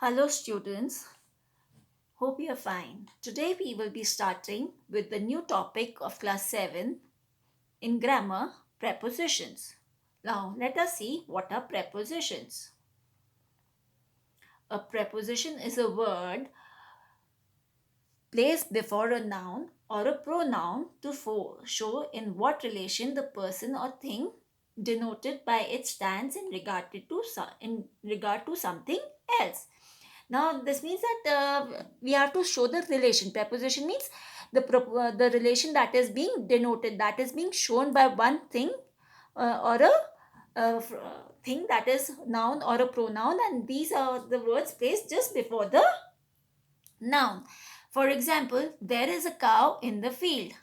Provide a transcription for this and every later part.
Hello, students. Hope you're fine. Today we will be starting with the new topic of class 7 in grammar prepositions. Now, let us see what are prepositions. A preposition is a word placed before a noun or a pronoun to show in what relation the person or thing denoted by it stands in regard to something else. Now, this means that we have to show the relation. Preposition means the relation that is being denoted, that is being shown by one thing or a thing that is noun or a pronoun, and these are the words placed just before the noun. For example, there is a cow in the field.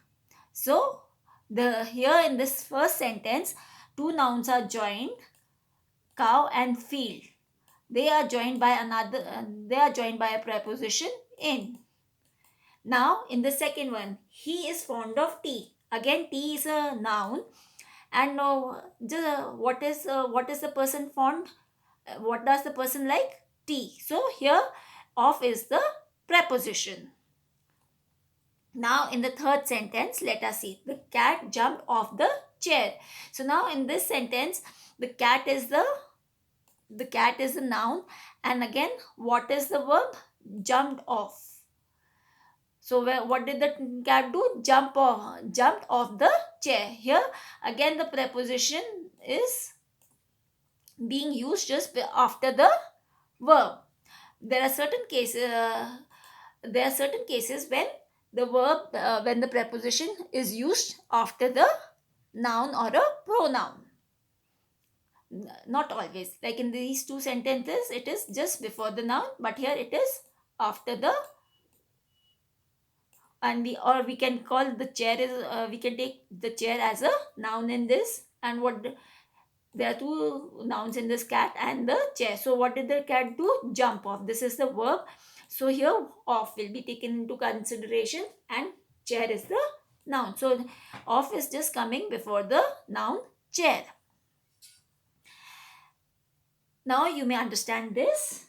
So, the here in this first sentence, two nouns are joined, cow and field. They are joined by a preposition in. Now in the second one, he is fond of tea. Again, tea is a noun. And what is the person fond? What does the person like? Tea. So here of is the preposition. Now in the third sentence, let us see. The cat jumped off the chair. So now in this sentence, the cat is the noun, and again what is the verb? Jumped off. So what did the cat do? Jumped off the chair. Here again the preposition is being used just after the verb. There are certain cases. There are certain cases when when the preposition is used after the noun or a pronoun. Not always. Like in these two sentences, it is just before the noun, but here it is after the, and we can call the chair is we can take the chair as a noun in this, and there are two nouns in this, cat and the chair. So what did the cat do? Jump off. This is the verb. So here off will be taken into consideration, and chair is the noun. So off is just coming before the noun chair. Now you may understand this.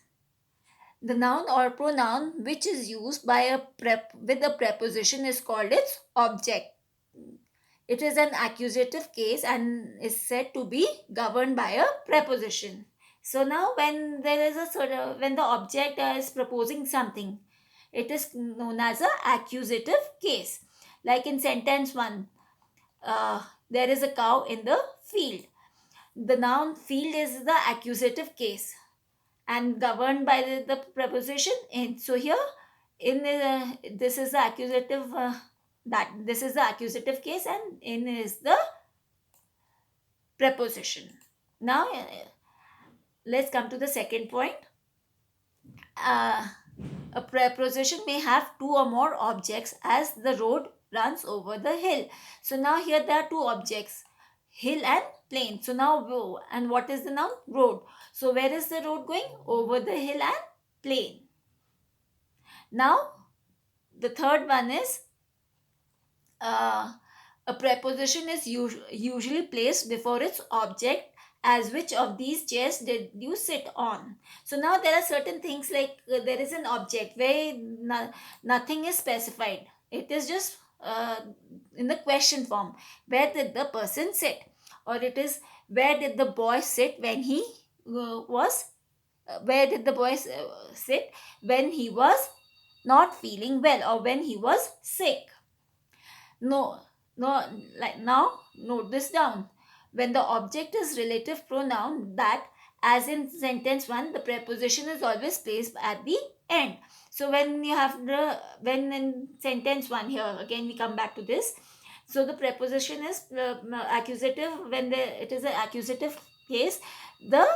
The noun or pronoun which is used by with a preposition is called its object. It is an accusative case and is said to be governed by a preposition. So now when there is when the object is proposing something, it is known as a accusative case. Like in sentence 1, there is a cow in the field. The noun field is the accusative case and governed by the preposition in. So here in this is the accusative this is the accusative case, and in is the preposition. Now let's come to the second point. uh, a preposition may have two or more objects as the road runs over the hill. So now here there are two objects, hill and plain. So now and what is the noun? Road. So where is the road going? Over the hill and plain. Now the third one is a preposition is usually placed before its object, as which of these chairs did you sit on. So now there are certain things like there is an object where nothing is specified. It is just in the question form, where did the person sit, or it is where did the boy sit when he was where did the boy sit when he was not feeling well, or when he was sick. No, no, like now, note this down. When the object is relative pronoun, that, as in sentence 1, the preposition is always placed at the end. So when you have when in sentence 1 here, again we come back to this. So the preposition is accusative. When it is an accusative case, the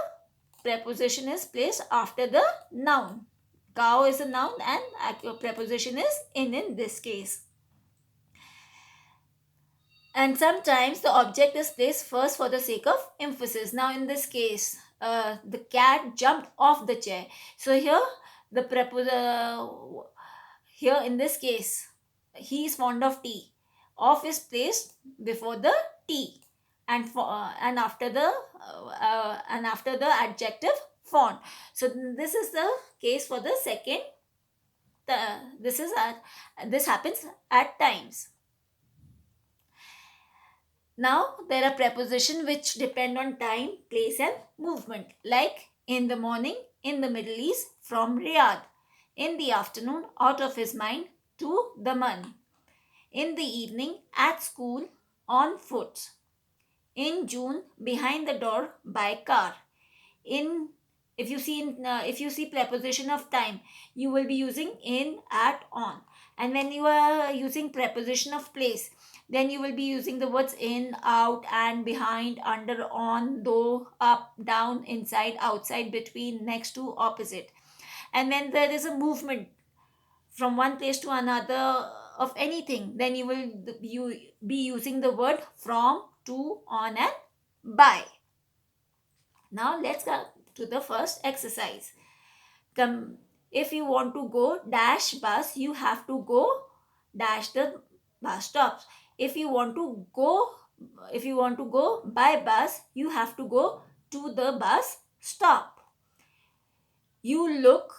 preposition is placed after the noun. Cow is a noun and preposition is in this case. And sometimes the object is placed first for the sake of emphasis. Now in this case, the cat jumped off the chair. So here the here in this case, he is fond of tea. Off is placed before the tea, and after the adjective fond. So this is the case for the second. This is this happens at times. Now there are prepositions which depend on time, place, and movement. Like in the morning, in the Middle East, from Riyadh. In the afternoon, out of his mind, to the money. In the evening, at school, on foot. In June, behind the door, by car. In if you see preposition of time, you will be using in, at, on. And when you are using preposition of place, then you will be using the words in, out, and, behind, under, on, though, up, down, inside, outside, between, next to, opposite. And when there is a movement from one place to another of anything, then you be using the word from, to, on, and by. Now let's go to the first exercise. Come, if you want to go dash bus, you have to go dash the bus stops. If you want to go, if you want to go by bus, you have to go to the bus stop. You look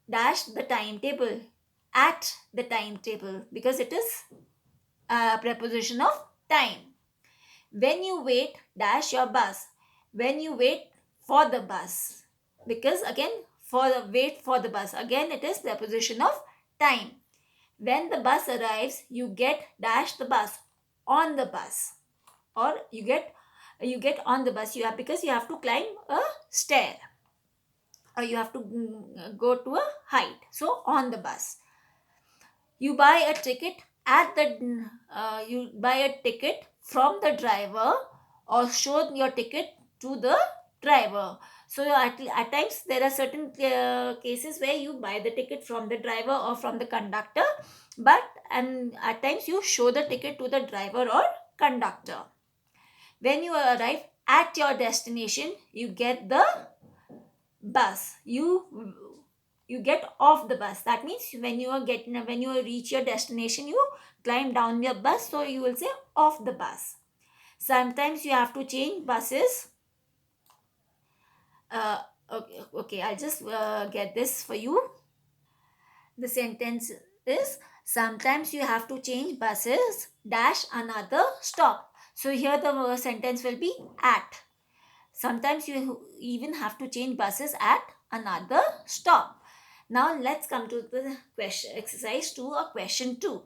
dash the timetable, at the timetable, because it is a preposition of time. When you wait dash your bus, when you wait for the bus, because again for the wait for the bus, again it is preposition of time. When the bus arrives, you get dash the bus, on the bus, or you get on the bus, you have, because you have to climb a stair, or you have to go to a height, so on the bus. You buy a ticket at the you buy a ticket from the driver, or show your ticket to the driver. So at times there are certain cases where you buy the ticket from the driver or from the conductor, but and at times you show the ticket to the driver or conductor. When you arrive at your destination, you get the bus, you get off the bus. That means when you reach your destination, you climb down your bus, so you will say off the bus. Sometimes you have to change buses. Okay, I'll just get this for you. The sentence is, sometimes you have to change buses dash another stop. So here the sentence will be at. Sometimes you even have to change buses at another stop. Now let's come to the question exercise 2 or question 2.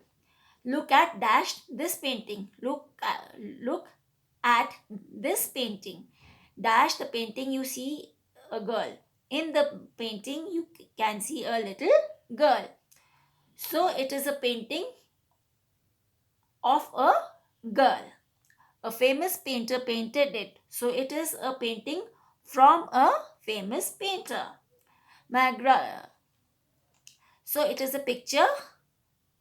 Look at dash this painting. Look at this painting. Dash the painting, you see a girl. In the painting you can see a little girl. So it is a painting of a girl. A famous painter painted it. So it is a painting from a famous painter. So it is a picture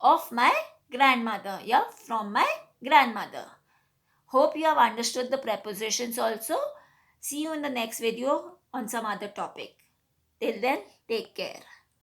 of my grandmother. Yeah, from my grandmother. Hope you have understood the prepositions also. See you in the next video on some other topic. Till then, take care.